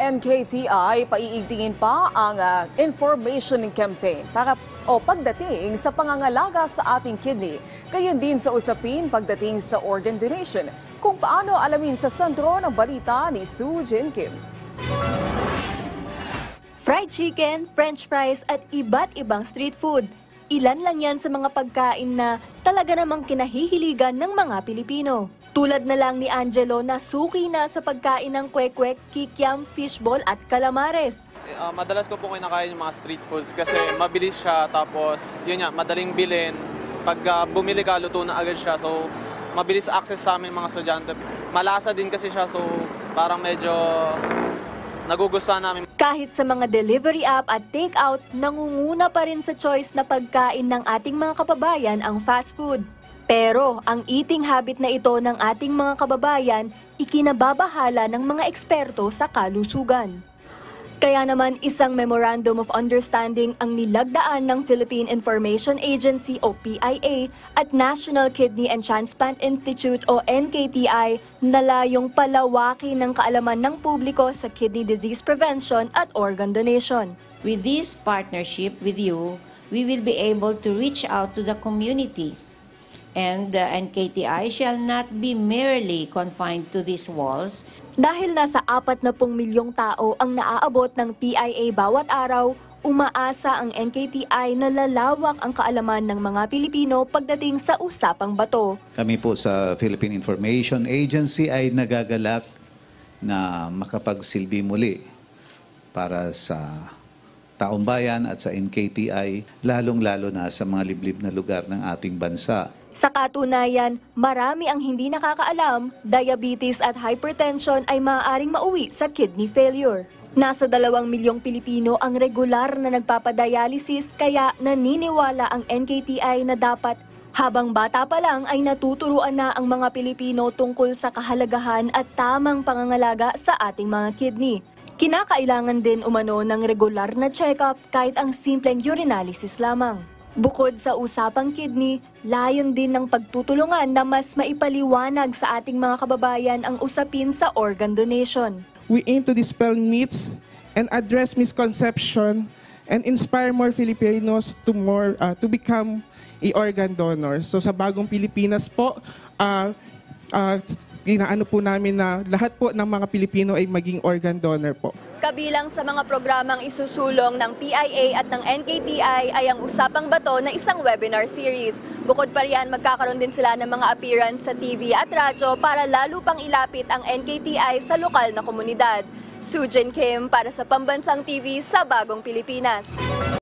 NKTI paiigtingin pa ang information campaign pagdating sa pangangalaga sa ating kidney. Gayon din sa usapin pagdating sa organ donation. Kung paano alamin sa sentro ng balita ni Soo Jin Kim. Fried chicken, french fries at iba't ibang street food. Ilan lang yan sa mga pagkain na talaga namang kinahihiligan ng mga Pilipino. Tulad na lang ni Angelo na suki na sa pagkain ng kwek-kwek, kikiam, fishball at calamares. Madalas ko po kinakain yung mga street foods kasi mabilis siya, tapos yun nga, madaling bilhin. Pag bumili ka, luto na agad siya, so mabilis access sa aming mga estudyante. Malasa din kasi siya, so parang medyo nagugustuhan namin. Kahit sa mga delivery app at take-out, nangunguna pa rin sa choice na pagkain ng ating mga kababayan ang fast food. Pero ang eating habit na ito ng ating mga kababayan, ikinababahala ng mga eksperto sa kalusugan. Kaya naman isang Memorandum of Understanding ang nilagdaan ng Philippine Information Agency o PIA at National Kidney and Transplant Institute o NKTI na layong palawakin ng kaalaman ng publiko sa kidney disease prevention at organ donation. With this partnership with you, we will be able to reach out to the community. And the NKTI shall not be merely confined to these walls. Dahil nasa 40 milyong tao ang naaabot ng PIA bawat araw, umaasa ang NKTI na lalawak ang kaalaman ng mga Pilipino pagdating sa usapang bato. Kami po sa Philippine Information Agency ay nagagalak na makapagsilbi muli para sa taong bayan at sa NKTI, lalong-lalo na sa mga liblib na lugar ng ating bansa. Sa katunayan, marami ang hindi nakakaalam, diabetes at hypertension ay maaaring mauwi sa kidney failure. Nasa 2 milyong Pilipino ang regular na nagpapadialysis kaya naniniwala ang NKTI na dapat habang bata pa lang ay natuturuan na ang mga Pilipino tungkol sa kahalagahan at tamang pangangalaga sa ating mga kidney. Kinakailangan din umano ng regular na check-up kahit ang simpleng urinalysis lamang. Bukod sa usapang kidney, layon din ng pagtutulungan na mas maipaliwanag sa ating mga kababayan ang usapin sa organ donation. We aim to dispel myths and address misconception and inspire more Filipinos to become a organ donor. So sa Bagong Pilipinas po, inaano po namin na lahat po ng mga Pilipino ay maging organ donor po. Kabilang sa mga programang isusulong ng PIA at ng NKTI ay ang Usapang Bato na isang webinar series. Bukod pa riyan, magkakaroon din sila ng mga appearance sa TV at radyo para lalo pang ilapit ang NKTI sa lokal na komunidad. Soo Jin Kim para sa Pambansang TV sa Bagong Pilipinas.